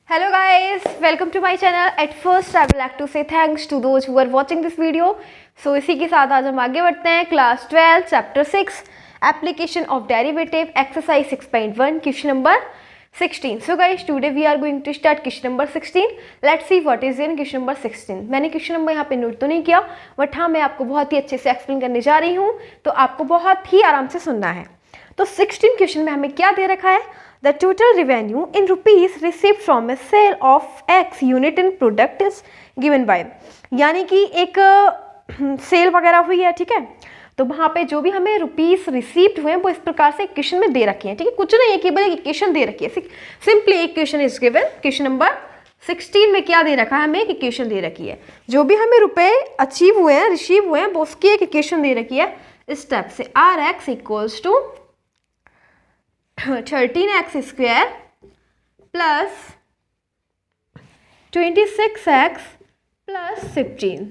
Hello guys, welcome to my channel. At first I would like to say thanks to those who are watching this video. So इसी के साथ आज हम आगे बढ़ते हैं class 12 chapter 6 application of derivative exercise 6.1 question number 16. So guys, today we are going to start question number 16. Let's see what is in question number 16. मैंने question number यहाँ पे नोट तो नहीं किया, बट हाँ मैं आपको बहुत ही अच्छे से एक्सप्लेन करने जा रही हूँ, तो आपको बहुत ही आराम से सुनना है. तो 16 क्वेश्चन में हमें क्या दे रखा है? The total revenue in rupees received from a sale of X unit in product is given by, यानी कि एक सेल वगैरह हुई है, ठीक है, तो वहाँ पे जो भी हमें रुपीस रिसीव्ड हुए हैं वो इस प्रकार से इक्वेशन में दे रखे हैं, ठीक है, कुछ नहीं है, केवल एक इक्वेशन दे रखी है, simply equation is given. Question number 16 में क्या दे रखा है? हमें एक इक्वेशन दे रखी है, जो भी हमें रुपए अचीव हुए हैं, रिसीव हुए हैं, वो उसकी एक इक्वेशन दे रखी है इस टाइप से. R x equals to 13x square plus 26x plus 15.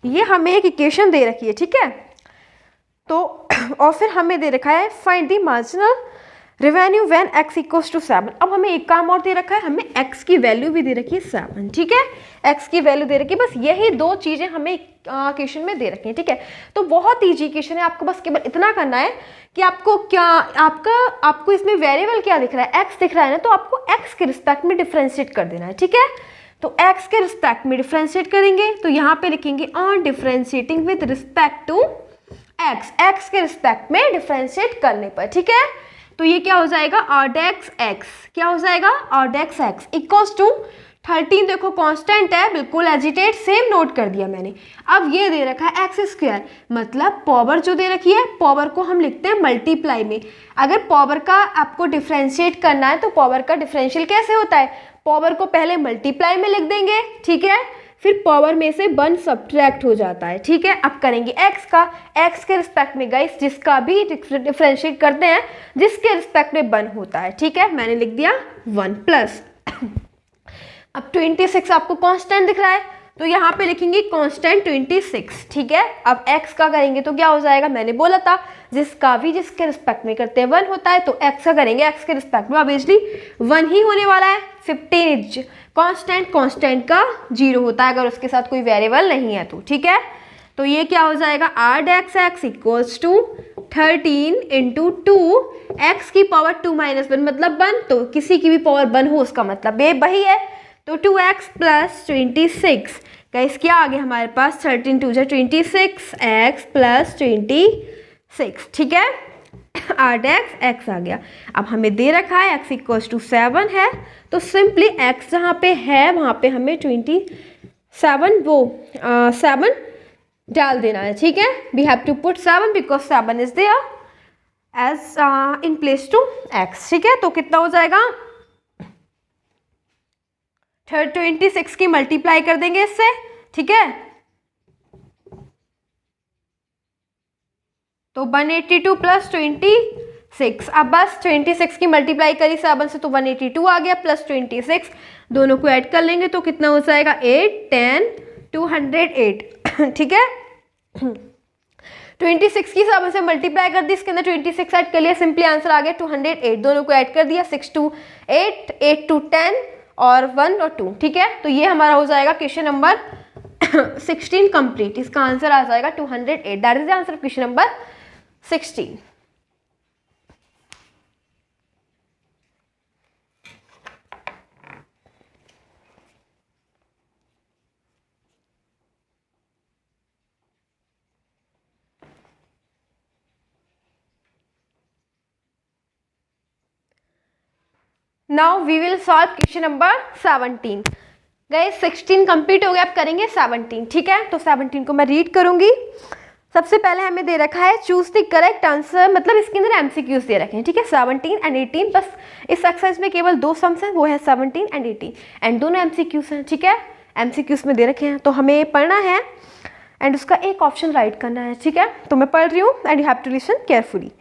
ये हमें एक इक्वेशन दे रखी है, ठीक है. तो और फिर हमें दे रखा है find the marginal revenue when x equals to 7. अब हमें एक काम और दे रखा है, हमें x की वैल्यू भी दे रखी है 7, ठीक है, x की वैल्यू दे रखी है. बस यही दो चीजें हमें क्वेश्चन में दे रखी हैं, ठीक है. तो बहुत ईजी क्वेश्चन है, आपको बस केवल इतना करना है कि आपको इसमें वेरिएबल क्या दिख रहा है, x दिख रहा है ना, तो आपको x के रिस्पेक्ट में डिफरेंशिएट कर देना है, ठीक है. तो x के रिस्पेक्ट में डिफरेंशिएट करेंगे तो यहाँ पे लिखेंगे on differentiating with respect to x के रिस्पेक्ट में डिफरेंशिएट करने पर, ठीक है. तो ये क्या हो जाएगा? ऑडेक्स x, क्या हो जाएगा? ऑडेक्स x इक्वल्स टू 13. देखो कांस्टेंट है, बिल्कुल एजिटेट, सेम नोट कर दिया मैंने. अब ये दे रखा है एक्स स्क्वायर, मतलब पावर जो दे रखी है, पावर को हम लिखते हैं मल्टीप्लाई में. अगर पावर का आपको डिफरेंशिएट करना है तो पावर का डिफरेंशियल कैसे होता है? पावर को पहले मल्टीप्लाई में लिख देंगे, ठीक है, फिर पावर में से 1 सब्ट्रैक्ट हो जाता है, ठीक है. अब करेंगे एक्स का, एक्स के रिस्पेक्ट में गाइस जिसका भी डिफरेंशिएट करते हैं, जिसके रिस्पेक्ट में 1 होता है, ठीक है, मैंने लिख दिया 1 प्लस. अब 26 आपको कांस्टेंट दिख रहा है, तो यहाँ पे लिखेंगे कांस्टेंट 26, ठीक है. अब x का करेंगे तो क्या हो जाएगा? मैंने बोला था जिसका भी जिसके रिस्पेक्ट में करते हैं 1 होता है, तो x का करेंगे x के रिस्पेक्ट में ऑब्वियसली 1 ही होने वाला है. 15 कांस्टेंट का 0 होता है अगर उसके साथ कोई वेरिएबल नहीं है तो, ठीक है. तो ये क्या हो जाएगा? R dx x equals to 13 into 2 x की पावर 2 माइनस 1 मतलब 1, तो किसी की भी पावर 1 हो उसका मतलब ये वही है. तो 2x प्लस 26 गाइस क्या आ गया हमारे पास? 13 2 26 x प्लस 26, ठीक है. आर डेक्स x आ गया. अब हमें दे रखा है x इक्वल्स टू 7 है, तो सिंपली x जहाँ पे है वहाँ पे हमें 7 डाल देना है, ठीक है. We have to put 7 because 7 is there as in place to x, ठीक है. तो कितना हो जाएगा? 26 की मल्टीप्लाई कर देंगे इससे, ठीक है, तो 182 प्लस 26. अब बस 26 की मल्टीप्लाई करी 7 से तो 182 आ गया, प्लस 26 दोनों को ऐड कर लेंगे तो कितना हो जाएगा? 8 10 208, ठीक है. 26 की 7 से मल्टीप्लाई कर दी, इसके अंदर 26 ऐड कर लिया, सिंपली आंसर आ गया 208. दोनों को ऐड कर दिया, 6 2 8 8 2 10 और 1 और 2, ठीक है. तो ये हमारा हो जाएगा क्वेश्चन नंबर 16 कंप्लीट. इसका आंसर आ जाएगा 208. That is the answer of question number 16. Now we will solve question number 17. Guys 16 complete हो गया, अब करेंगे 17, ठीक है. तो 17 को मैं रीड करूंगी. सबसे पहले हमें दे रखा है चूज द करेक्ट आंसर, मतलब इसके अंदर एमसीक्यूज दे रखे हैं, ठीक है. 17 एंड 18, बस इस एक्सरसाइज में केवल 2 सम्स हैं, वो है 17 एंड 18, एंड दोनों एमसीक्यूज हैं, ठीक है. एमसीक्यूज में दे रखे हैं तो हमें पढ़ना है एंड उसका एक ऑप्शन राइट करना है, ठीक है. तो मैं पढ़ रही हूँ and you have to listen carefully.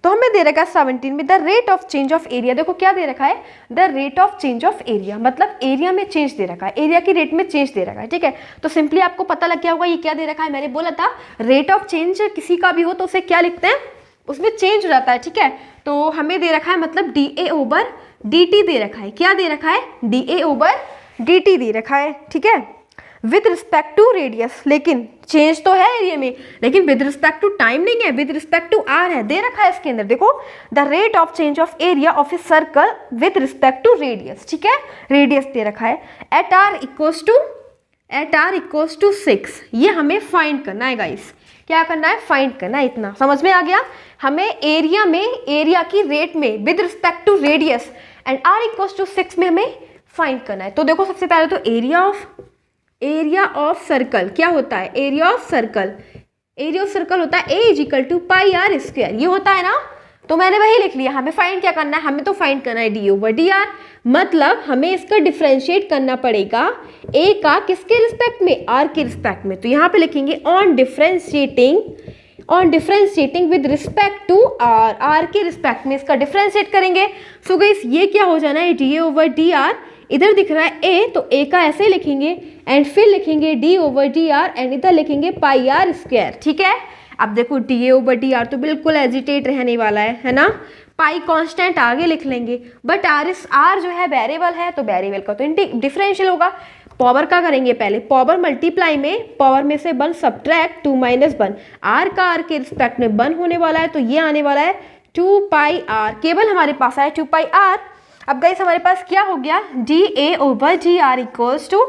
तो हमें दे रखा है 17 में the rate of change of area. देखो क्या दे रखा है? The rate of change of area, मतलब एरिया में चेंज दे रखा है, एरिया की रेट में चेंज दे रखा है, ठीक है. तो सिंपली आपको पता लग गया होगा ये क्या दे रखा है. मैंने बोला था रेट ऑफ चेंज किसी का भी हो तो उसे क्या लिखते हैं? उसमें चेंज हो जाता है, ठीक है। तो हमें दे रखा है मतलब dA/dt दे रखा है। क्या दे रखा है? dA/dt दे रखा है, ठीक है, विद रिस्पेक्ट टू रेडियस। लेकिन चेंज तो है एरिया में, लेकिन विद रिस्पेक्ट टू टाइम नहीं है, विद रिस्पेक्ट टू आर है, दे रखा है इसके अंदर। देखो, the rate of change of area of a circle with respect to radius, ठीक है, रेडियस दे रखा है एट आर इक्वल्स टू 6। ये हमें फाइंड करना है गाइस। क्या करना है? फाइंड करना है। इतना समझ में आ गया? हमें एरिया की रेट में with respect to radius and R equals to 6 में हमें फाइंड करना है। तो देखो, सबसे पहले तो एरिया ऑफ सर्कल क्या होता है? एरिया ऑफ सर्कल होता है A = πr²। ये होता है ना, तो मैंने वही लिख लिया। हमें फाइंड क्या करना है? हमें तो फाइंड करना है d/dr, मतलब हमें इसका डिफरेंशिएट करना पड़ेगा a का किसके रिस्पेक्ट में? r के रिस्पेक्ट में। तो यहाँ पे लिखेंगे on differentiating with respect to r के रिस्पेक्ट में इसका डिफरेंशिएट करेंगे। सो गाइस, ये क्या हो जाना है? dA/dr। इधर दिख रहा है a, तो a का ऐसे लिखेंगे एंड फिर लिखेंगे d/dr एंड इधर लिखेंगे πr², ठीक है। अब देखो, dA/dr तो बिल्कुल एजिटेट रहने वाला है ना। पाई कांस्टेंट आगे लिख लेंगे, बट आर जो है वेरिएबल है, तो वेरिएबल का तो डिफरेंशियल होगा। पावर का करेंगे पहले, पावर मल्टीप्लाई में पावर में से 1 सब्ट्रैक्ट 2 - 1। आर का आर के रिस्पेक्ट में 1 होने वाला है, तो ये आने वाला है 2πr। केवल हमारे पास आया 2πr। अब गाइस, हमारे पास क्या हो गया? dA/dr इक्वल्स टू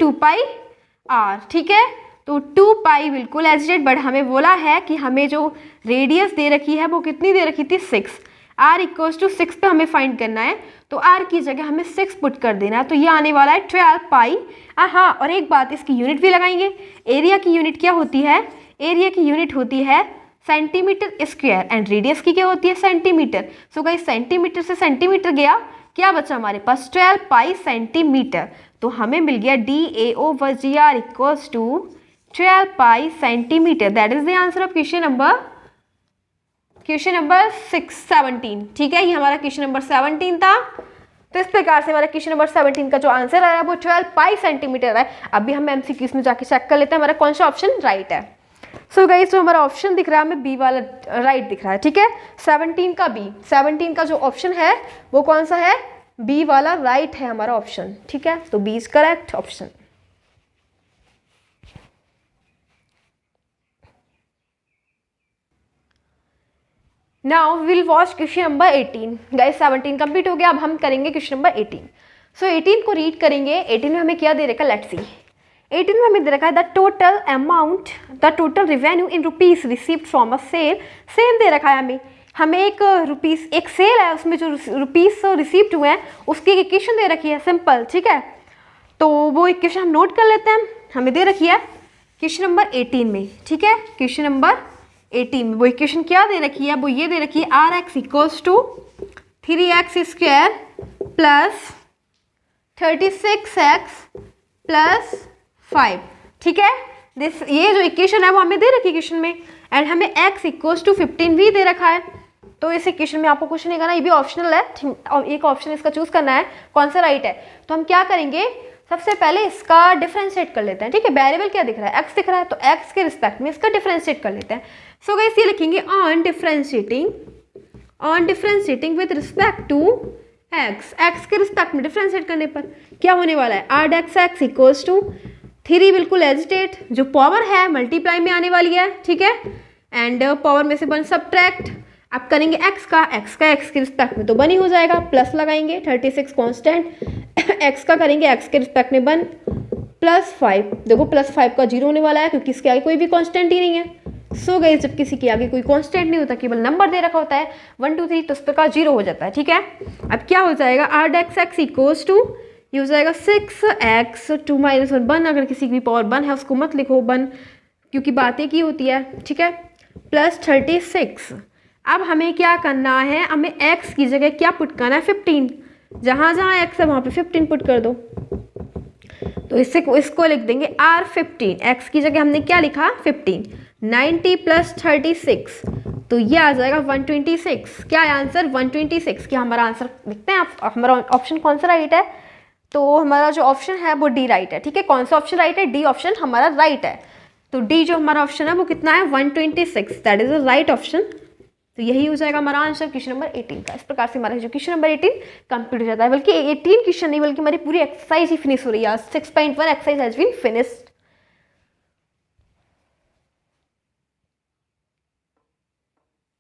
2πr, ठीक है। तो 2π बिल्कुल एजिटेट, बट हमें बोला है कि हमें जो रेडियस दे रखी है वो कितनी दे रखी थी? 6। r इक्वल्स टू 6 पे हमें फाइंड करना है, तो r की जगह हमें 6 पुट कर देना है, तो ये आने वाला है 12π। हाँ, और एक बात, इसकी यूनिट भी लगाएंगे। एरिया की यूनिट क्या होती है? एरिया की यूनिट होती है सेंटीमीटर स्क्वायर एंड रेडियस की क्या होती है? सेंटीमीटर। सो गाइस, सेंटीमीटर से सेंटीमीटर गया, क्या बचा हमारे पास? 12π सेंटीमीटर। तो हमें मिल गया dA/dr equals to 12π centimetre. That is the answer of question number 17, ठीक है। ये हमारा क्वेश्चन नंबर 17 था। तो इस प्रकार से हमारा क्वेश्चन नंबर 17 का जो आंसर आया वो 12π सेंटीमीटर है। अभी हम MCQs में जाके चेक कर लेते हैं हमारा कौन सा ऑप्शन राइट है। सो गाइस, जो हमारा ऑप्शन दिख रहा है हमें बी वाला राइट दिख रहा है, ठीक है। 17 का बी, 17 का जो ऑप्शन है वो कौन सा है? बी वाला राइट है हमारा ऑप्शन, ठीक है। तो B is correct option. Now will watch question number 18। Guys, 17 complete हो गया, अब हम करेंगे क्वेश्चन नंबर 18। सो 18 को रीड करेंगे। 18 में हमें क्या दे रखा है? Let's see. 18 में हमें दे रखा है the total revenue in rupees received from a sale. Sale दे रखा है हमें एक सेल है, उसमें जो रुपीज रिसीव्ड हुए हैं उसकी इक्वेशन दे रखी है, सिंपल, ठीक है। तो वो इक्वेशन हम नोट कर लेते हैं। हमें दे रखी है क्वेश्चन नंबर 18 में, ठीक है। क्वेश्चन नंबर 18 में वो इक्वेशन क्या दे रखी है? वो ये दे रखी है rx equals to 3x² plus 36x plus 5, ठीक है। ये जो इक्वेशन है वो हमें दे रखी है क्वेश्चन में, एंड हमें x इक्वल्स टू 15 भी दे रखा है। तो इस इक्वेशन में आपको कुछ नहीं करना, ये भी ऑप्शनल है, और एक ऑप्शन इसका चूज करना है कौन सा राइट है। तो हम क्या करेंगे? सबसे पहले इसका डिफरेंशिएट कर लेते हैं, ठीक है। वेरिएबल क्या दिख रहा है? x दिख रहा है, तो x के रिस्पेक्ट में इसका डिफरेंशिएट कर लेते हैं। सो गाइस, ये लिखेंगे on differentiating with respect to x के रिस्पेक्ट में डिफरेंशिएट करने पर क्या होने वाला है? r(x) इक्वल्स टू 3 बिल्कुल एजिटेट, जो पावर है मल्टीप्लाई में आने वाली है, ठीक है, एंड पावर में से 1 सब्ट्रैक्ट। अब करेंगे x का x के रिस्पेक्ट में तो 1 ही हो जाएगा, प्लस लगाएंगे 36 कांस्टेंट, x का करेंगे x के रिस्पेक्ट में 1 प्लस 5। देखो, +5 का 0 होने वाला है क्योंकि इसके आगे कोई भी कांस्टेंट ही नहीं है। सो गाइस, जब किसी के आगे कोई कांस्टेंट नहीं होता, केवल नंबर दे रखा होता है 1 2 3, तो उस प्रकार 0 हो जाता है, ठीक है। अब क्या हो जाएगा? r(x) इक्वल्स टू ये हो जाएगा 6x 2 - 1। अगर किसी की भी पावर 1 है उसको मत लिखो 1, क्योंकि बात एक ही होती है, ठीक है, प्लस 36। अब हमें क्या करना है? हमें x की जगह क्या पुट करना है? 15। जहाँ जहाँ x है वहाँ पे 15 पुट कर दो। तो इसको लिख देंगे r15। x की जगह हमने क्या लिखा? 15। 90 प्लस 36, तो ये आ जाएगा 126। क्या है आंसर? 126। क्या हमारा आंसर देखते हैं आप, हमारा ऑप्शन कौन सा राइट है? तो हमारा जो ऑप्शन है वो डी राइट है, ठीक है। कौन सा ऑप्शन राइट है? डी ऑप्शन हमारा राइट है। तो डी जो हमारा ऑप्शन है वो कितना है 126, that is the right option. तो यही हो जाएगा हमारा आंसर क्वेश्चन नंबर 18 का। इस प्रकार से हमारा जो क्वेश्चन नंबर 18 कंप्लीट हो जाता है, बल्कि 18 क्वेश्चन नहीं बल्कि हमारी पूरी एक्सरसाइज ही फिनिश हो रही है। 6.1 एक्सरसाइज हैज बीन फिनिश्ड।